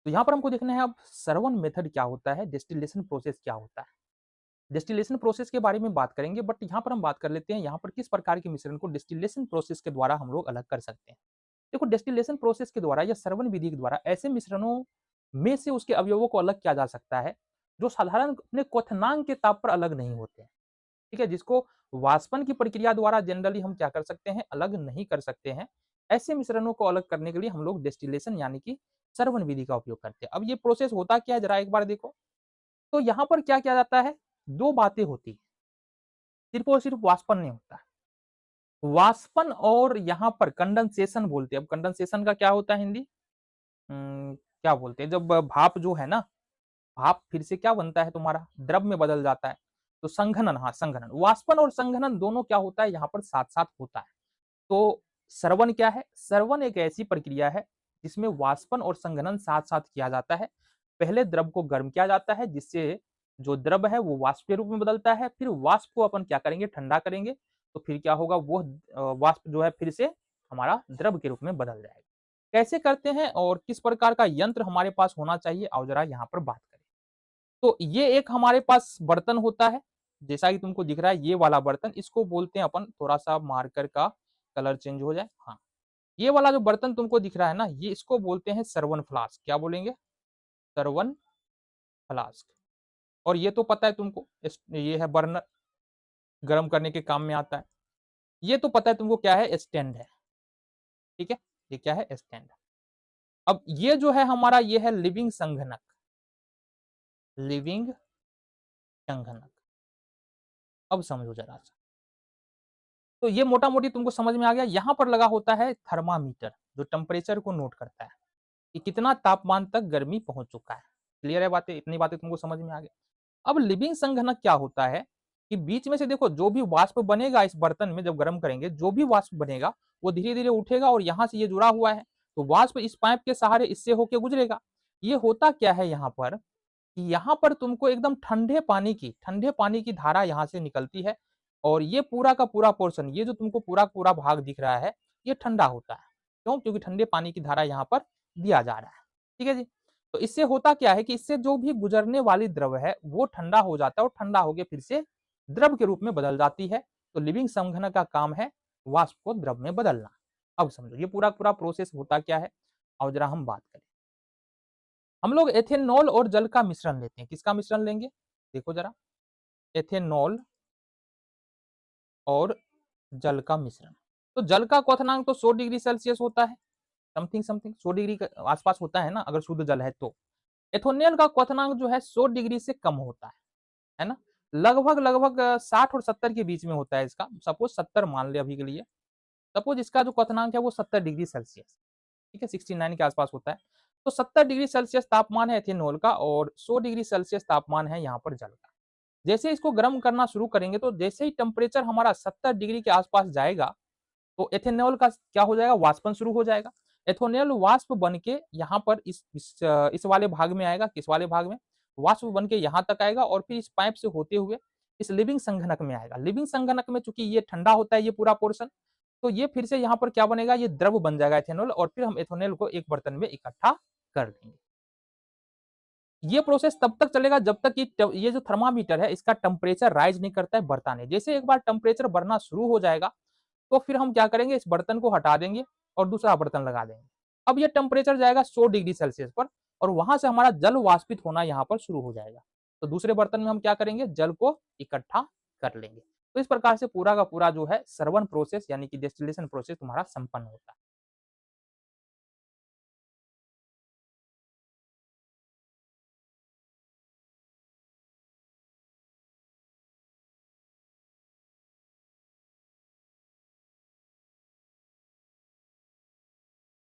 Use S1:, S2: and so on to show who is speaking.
S1: तो यहाँ पर हमको देखना है अब सर्वन मेथड क्या होता है, डिस्टिलेशन प्रोसेस क्या होता है। डिस्टिलेशन प्रोसेस के बारे में बात करेंगे, बट यहाँ पर हम बात कर लेते हैं यहाँ पर किस प्रकार के मिश्रण को डिस्टिलेशन प्रोसेस के द्वारा हम लोग अलग कर सकते हैं। देखो, डिस्टिलेशन प्रोसेस के द्वारा या श्रवण विधि के द्वारा ऐसे मिश्रणों में से उसके अवयवों को अलग किया जा सकता है जो साधारण अपने क्वथनांक के ताप पर अलग नहीं होते हैं। ठीक है, जिसको वाष्पन की प्रक्रिया द्वारा जनरली हम क्या कर सकते हैं, अलग नहीं कर सकते हैं। ऐसे मिश्रणों को अलग करने के लिए हम लोग डिस्टिलेशन यानी कि श्रवण विधि का उपयोग करते हैं। अब ये प्रोसेस होता क्या है, जरा एक बार देखो। तो यहाँ पर क्या किया जाता है, दो बातें होती है, सिर्फ और सिर्फ वाष्पन नहीं होता है। वाष्पन और यहाँ पर कंडेंसेशन बोलते हैं। अब कंडेंसेशन का क्या होता है हिंदी, क्या बोलते हैं, जब भाप जो है ना, भाप फिर से क्या बनता है तुम्हारा, द्रव में बदल जाता है। तो संघनन, हाँ संघनन, वाष्पन और संघनन दोनों क्या होता है यहाँ पर साथ साथ होता है। तो श्रवण क्या है, श्रवण एक ऐसी प्रक्रिया है जिसमें वाष्पन और संघनन साथ साथ किया जाता है। पहले द्रव को गर्म किया जाता है जिससे जो द्रव है वो वाष्प के रूप में बदलता है, फिर वाष्प को अपन क्या करेंगे, ठंडा करेंगे। तो फिर क्या होगा, वो वाष्प जो है फिर से हमारा द्रव के रूप में बदल जाएगा। कैसे करते हैं और किस प्रकार का यंत्र हमारे पास होना चाहिए, आओ जरा यहाँ पर बात करें। तो ये एक हमारे पास बर्तन होता है, जैसा कि तुमको दिख रहा है ये वाला बर्तन, इसको बोलते हैं अपन, थोड़ा सा मार्कर का कलर चेंज हो जाए, हाँ। ये वाला जो बर्तन तुमको दिख रहा है ना, ये इसको बोलते हैं सर्वन फ्लास्क। क्या बोलेंगे, सर्वन फ्लास्क। और ये तो पता है तुमको, ये है बर्नर, गर्म करने के काम में आता है। ये तो पता है तुमको क्या है, स्टैंड है। ठीक है, ये क्या है, स्टैंड। अब ये जो है हमारा, ये है लिविंग संघनक, लिविंग संघनक। अब समझो जरा सा। तो ये मोटा मोटी तुमको समझ में आ गया। यहाँ पर लगा होता है थर्मामीटर, जो टेम्परेचर को नोट करता है कि कितना तापमान तक गर्मी पहुंच चुका है। क्लियर है बातें, इतनी बातें तुमको समझ में आ गई। अब लिविंग संघनक क्या होता है कि बीच में से देखो, जो भी वाष्प बनेगा इस बर्तन में, जब गर्म करेंगे जो भी वाष्प बनेगा वो धीरे धीरे उठेगा और यहाँ से ये जुड़ा हुआ है, तो वाष्प इस पाइप के सहारे इससे होके गुजरेगा। ये होता क्या है यहाँ पर कि यहाँ पर तुमको एकदम ठंडे पानी की धारा यहाँ से निकलती है, और ये पूरा का पूरा पोर्शन, ये जो तुमको पूरा पूरा भाग दिख रहा है, ये ठंडा होता है। क्यों, क्योंकि ठंडे पानी की धारा यहाँ पर दिया जा रहा है। ठीक है जी। तो इससे होता क्या है कि इससे जो भी गुजरने वाली द्रव है वो ठंडा हो जाता है, और ठंडा होके फिर से द्रव के रूप में बदल जाती है। तो लिविंग संघनक का काम है वाष्प को द्रव में बदलना। अब समझो ये पूरा पूरा प्रोसेस होता क्या है, और जरा हम बात करें। हम लोग एथेनॉल और जल का मिश्रण लेते हैं। किसका मिश्रण लेंगे, देखो जरा, एथेनॉल और जल का मिश्रण। तो जल का क्वथनांक तो 100 डिग्री सेल्सियस होता है, समथिंग समथिंग 100 डिग्री के आसपास होता है ना, अगर शुद्ध जल है तो। एथेनॉल का क्वथनांक जो है 100 डिग्री से कम होता है ना, लगभग लगभग 60 और 70 के बीच में होता है इसका। सपोज 70 मान ले अभी के लिए, सपोज इसका जो क्वथनांक है वो 70 डिग्री सेल्सियस, ठीक है, 69 के आसपास होता है। तो 70 डिग्री सेल्सियस तापमान है एथेनॉल का, और 100 डिग्री सेल्सियस तापमान है यहाँ पर जल का। जैसे इसको गर्म करना शुरू करेंगे, तो जैसे ही टेम्परेचर हमारा 70 डिग्री के आसपास जाएगा, तो एथेनॉल का क्या हो जाएगा, वाष्पन शुरू हो जाएगा। एथेनॉल वाष्प बन के यहाँ पर इस वाले भाग में आएगा, किस वाले भाग में, वाष्प बन के यहाँ तक आएगा, और फिर इस पाइप से होते हुए इस लिविंग संघनक में आएगा। लिविंग संघनक में चूंकि ये ठंडा होता है ये पूरा पोर्शन, तो ये फिर से यहाँ पर क्या बनेगा, ये द्रव बन जाएगा एथेनॉल, और फिर हम एथेनॉल को एक बर्तन में इकट्ठा कर देंगे। ये प्रोसेस तब तक चलेगा जब तक ये जो थर्मामीटर है इसका टेम्परेचर राइज नहीं करता है, बढ़ता नहीं। जैसे एक बार टेम्परेचर बढ़ना शुरू हो जाएगा, तो फिर हम क्या करेंगे, इस बर्तन को हटा देंगे और दूसरा बर्तन लगा देंगे। अब ये टेम्परेचर जाएगा 100 डिग्री सेल्सियस पर, और वहां से हमारा जल वाष्पित होना यहाँ पर शुरू हो जाएगा। तो दूसरे बर्तन में हम क्या करेंगे, जल को इकट्ठा कर लेंगे। तो इस प्रकार से पूरा का पूरा जो है श्रवण प्रोसेस यानी कि डिस्टिलेशन प्रोसेस तुम्हारा संपन्न होता है।